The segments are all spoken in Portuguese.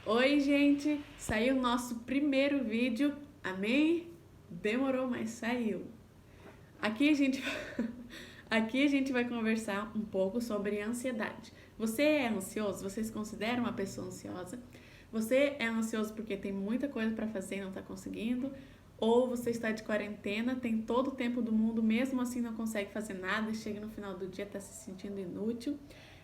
Oi, gente! Saiu o nosso primeiro vídeo, amém? Demorou, mas saiu. Aqui a gente, aqui a gente vai conversar um pouco sobre ansiedade. Você é ansioso? Você se considera uma pessoa ansiosa? Você é ansioso porque tem muita coisa para fazer e não está conseguindo? Ou você está de quarentena, tem todo o tempo do mundo, mesmo assim não consegue fazer nada e chega no final do dia está se sentindo inútil?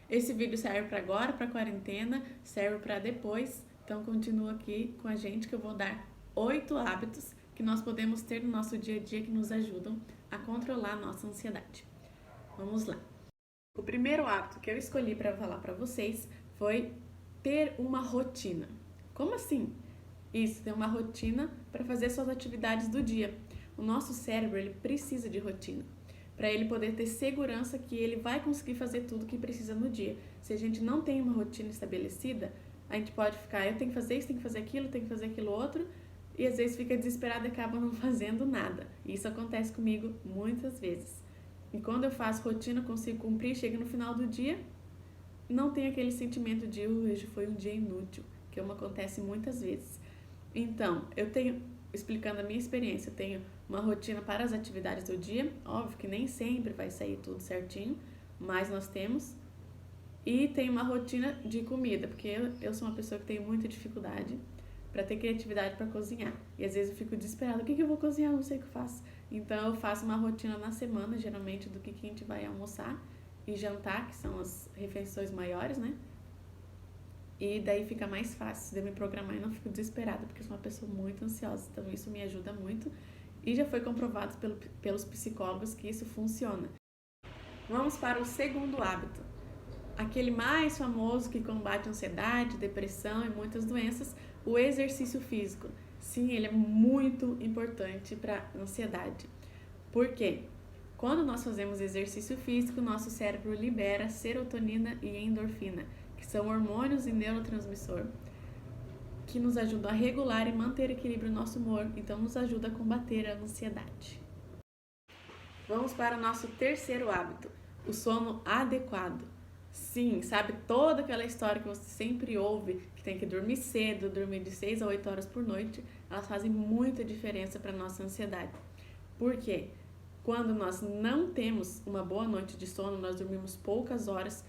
Esse vídeo serve para agora, para quarentena, serve para depois. Então continua aqui com a gente que eu vou dar 8 hábitos que nós podemos ter no nosso dia a dia que nos ajudam a controlar a nossa ansiedade. Vamos lá. O primeiro hábito que eu escolhi para falar para vocês foi ter uma rotina. Como assim? Isso, ter uma rotina para fazer suas atividades do dia. O nosso cérebro, ele precisa de rotina para ele poder ter segurança que ele vai conseguir fazer tudo que precisa no dia. Se a gente não tem uma rotina estabelecida, a gente pode ficar, eu tenho que fazer isso, tenho que fazer aquilo, tenho que fazer aquilo outro, e às vezes fica desesperado e acaba não fazendo nada. Isso acontece comigo muitas vezes. E quando eu faço rotina, consigo cumprir, chega no final do dia, não tem aquele sentimento de hoje foi um dia inútil, que acontece muitas vezes. Então, eu tenho, explicando a minha experiência, eu tenho uma rotina para as atividades do dia, óbvio que nem sempre vai sair tudo certinho, mas nós temos. E tenho uma rotina de comida, porque eu sou uma pessoa que tem muita dificuldade para ter criatividade para cozinhar. E às vezes eu fico desesperada, o que eu vou cozinhar? Não sei o que eu faço. Então eu faço uma rotina na semana, geralmente, do que a gente vai almoçar e jantar, que são as refeições maiores, né? E daí fica mais fácil de eu me programar e não fico desesperada, porque eu sou uma pessoa muito ansiosa, então isso me ajuda muito. E já foi comprovado pelos psicólogos que isso funciona. Vamos para o segundo hábito. Aquele mais famoso que combate ansiedade, depressão e muitas doenças, o exercício físico. Sim, ele é muito importante para a ansiedade. Por quê? Quando nós fazemos exercício físico, nosso cérebro libera serotonina e endorfina, que são hormônios e neurotransmissor, que nos ajudam a regular e manter equilíbrio no nosso humor, então nos ajuda a combater a ansiedade. Vamos para o nosso terceiro hábito, o sono adequado. Sim, sabe toda aquela história que você sempre ouve, que tem que dormir cedo, dormir de 6 a 8 horas por noite, elas fazem muita diferença para a nossa ansiedade. Por quê? Quando nós não temos uma boa noite de sono, nós dormimos poucas horas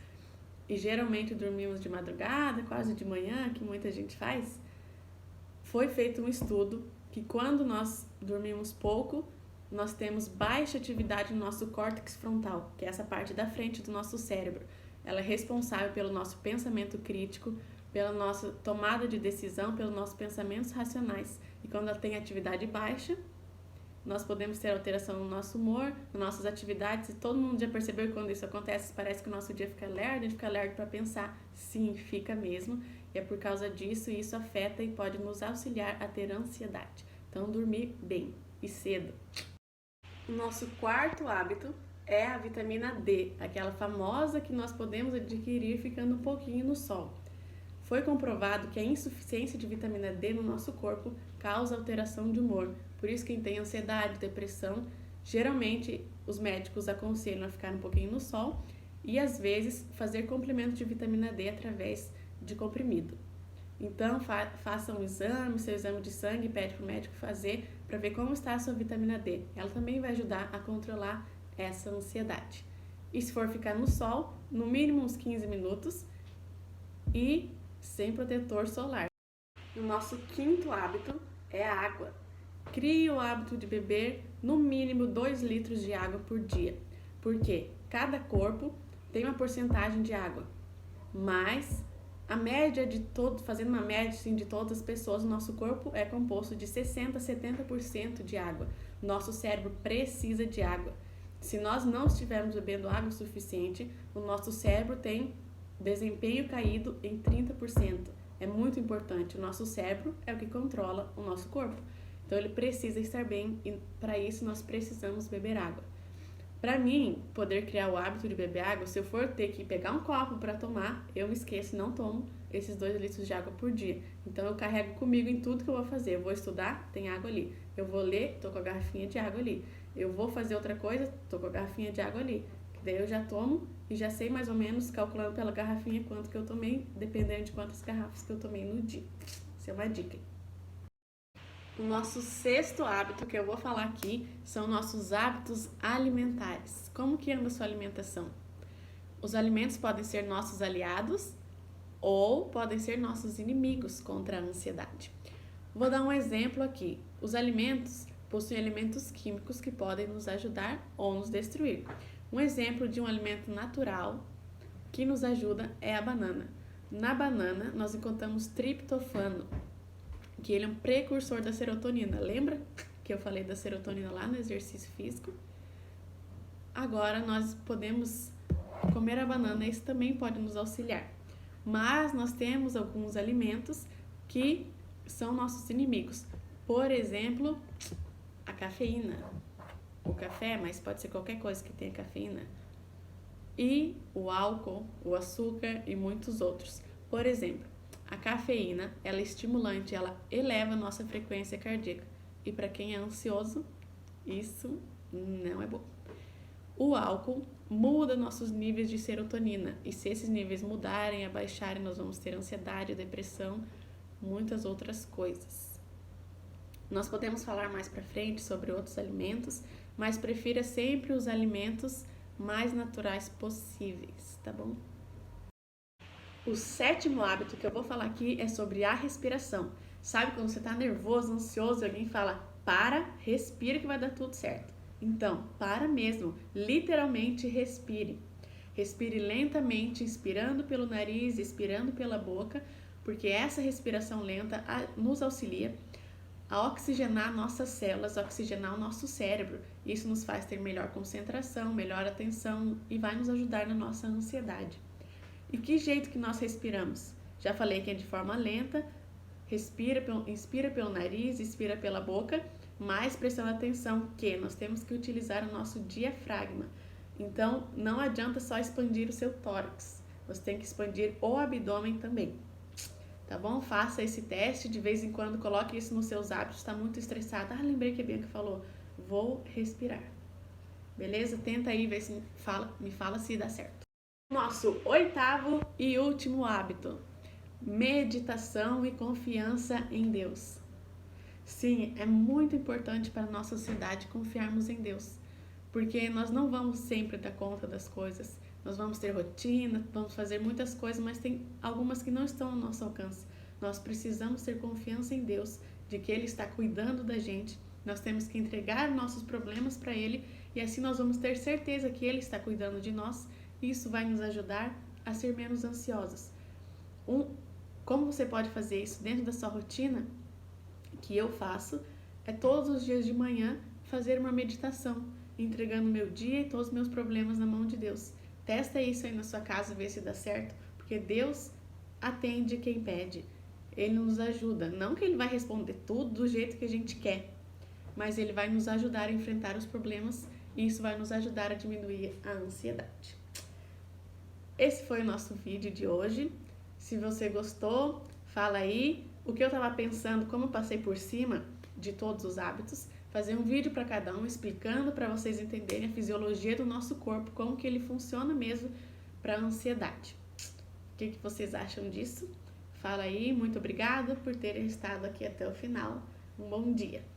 e geralmente dormimos de madrugada, quase de manhã, que muita gente faz. Foi feito um estudo que quando nós dormimos pouco, nós temos baixa atividade no nosso córtex frontal, que é essa parte da frente do nosso cérebro. Ela é responsável pelo nosso pensamento crítico, pela nossa tomada de decisão, pelos nossos pensamentos racionais. E quando ela tem atividade baixa, nós podemos ter alteração no nosso humor, nas nossas atividades, e todo mundo já percebeu que quando isso acontece, parece que o nosso dia fica lerdo, a gente fica lerdo para pensar. Sim, fica mesmo, e é por causa disso, e isso afeta e pode nos auxiliar a ter ansiedade. Então, dormir bem e cedo. O nosso quarto hábito é a vitamina D, aquela famosa que nós podemos adquirir ficando um pouquinho no sol. Foi comprovado que a insuficiência de vitamina D no nosso corpo causa alteração de humor. Por isso, quem tem ansiedade, depressão, geralmente os médicos aconselham a ficar um pouquinho no sol e, às vezes, fazer complemento de vitamina D através de comprimido. Então, faça um exame, seu exame de sangue, pede para o médico fazer para ver como está a sua vitamina D. Ela também vai ajudar a controlar essa ansiedade. E se for ficar no sol, no mínimo uns 15 minutos e sem protetor solar. O nosso quinto hábito é a água. Crie o hábito de beber no mínimo 2 litros de água por dia, porque cada corpo tem uma porcentagem de água, mas a média de todo, fazendo uma média assim, de todas as pessoas, o nosso corpo é composto de 60 a 70% de água. Nosso cérebro precisa de água. Se nós não estivermos bebendo água o suficiente, o nosso cérebro tem desempenho caído em 30%. É muito importante. O nosso cérebro é o que controla o nosso corpo. Então ele precisa estar bem e para isso nós precisamos beber água. Para mim, poder criar o hábito de beber água, se eu for ter que pegar um copo para tomar, eu me esqueço e não tomo esses 2 litros de água por dia. Então eu carrego comigo em tudo que eu vou fazer. Eu vou estudar, tem água ali. Eu vou ler, tô com a garrafinha de água ali. Eu vou fazer outra coisa, tô com a garrafinha de água ali. Que daí eu já tomo e já sei mais ou menos, calculando pela garrafinha, quanto que eu tomei, dependendo de quantas garrafas que eu tomei no dia. Isso é uma dica. O nosso sexto hábito que eu vou falar aqui são nossos hábitos alimentares. Como que anda a sua alimentação? Os alimentos podem ser nossos aliados ou podem ser nossos inimigos contra a ansiedade. Vou dar um exemplo aqui. Os alimentos possuem elementos químicos que podem nos ajudar ou nos destruir. Um exemplo de um alimento natural que nos ajuda é a banana. Na banana, nós encontramos triptofano, que ele é um precursor da serotonina. Lembra que eu falei da serotonina lá no exercício físico? Agora nós podemos comer a banana, isso também pode nos auxiliar. Mas nós temos alguns alimentos que são nossos inimigos. Por exemplo, a cafeína. O café, mas pode ser qualquer coisa que tenha cafeína. E o álcool, o açúcar e muitos outros. Por exemplo, a cafeína, ela é estimulante, ela eleva a nossa frequência cardíaca. E para quem é ansioso, isso não é bom. O álcool muda nossos níveis de serotonina. E se esses níveis mudarem, abaixarem, nós vamos ter ansiedade, depressão, muitas outras coisas. Nós podemos falar mais para frente sobre outros alimentos, mas prefira sempre os alimentos mais naturais possíveis, tá bom? O sétimo hábito que eu vou falar aqui é sobre a respiração. Sabe quando você tá nervoso, ansioso e alguém fala, para, respira que vai dar tudo certo. Então, para mesmo, literalmente respire. Respire lentamente, inspirando pelo nariz, expirando pela boca, porque essa respiração lenta nos auxilia a oxigenar nossas células, oxigenar o nosso cérebro. Isso nos faz ter melhor concentração, melhor atenção e vai nos ajudar na nossa ansiedade. E que jeito que nós respiramos? Já falei que é de forma lenta, inspira pelo nariz, expira pela boca, mas prestando atenção que nós temos que utilizar o nosso diafragma. Então, não adianta só expandir o seu tórax, você tem que expandir o abdômen também. Tá bom? Faça esse teste, de vez em quando coloque isso nos seus hábitos, está muito estressado. Lembrei que a Bianca falou, vou respirar. Beleza? Tenta aí, ver se me fala se dá certo. Nosso oitavo e último hábito, meditação e confiança em Deus. Sim, é muito importante para a nossa sociedade confiarmos em Deus, porque nós não vamos sempre dar conta das coisas. Nós vamos ter rotina, vamos fazer muitas coisas, mas tem algumas que não estão ao nosso alcance. Nós precisamos ter confiança em Deus, de que Ele está cuidando da gente. Nós temos que entregar nossos problemas para Ele e assim nós vamos ter certeza que Ele está cuidando de nós. E isso vai nos ajudar a ser menos ansiosos. Como você pode fazer isso dentro da sua rotina? Que eu faço é todos os dias de manhã fazer uma meditação, entregando meu dia e todos os meus problemas na mão de Deus. Testa isso aí na sua casa, vê se dá certo, porque Deus atende quem pede. Ele nos ajuda. Não que Ele vai responder tudo do jeito que a gente quer, mas Ele vai nos ajudar a enfrentar os problemas e isso vai nos ajudar a diminuir a ansiedade. Esse foi o nosso vídeo de hoje. Se você gostou, fala aí o que eu estava pensando, como eu passei por cima de todos os hábitos, fazer um vídeo para cada um explicando para vocês entenderem a fisiologia do nosso corpo, como que ele funciona mesmo para a ansiedade. O que vocês acham disso? Fala aí, muito obrigada por terem estado aqui até o final. Um bom dia!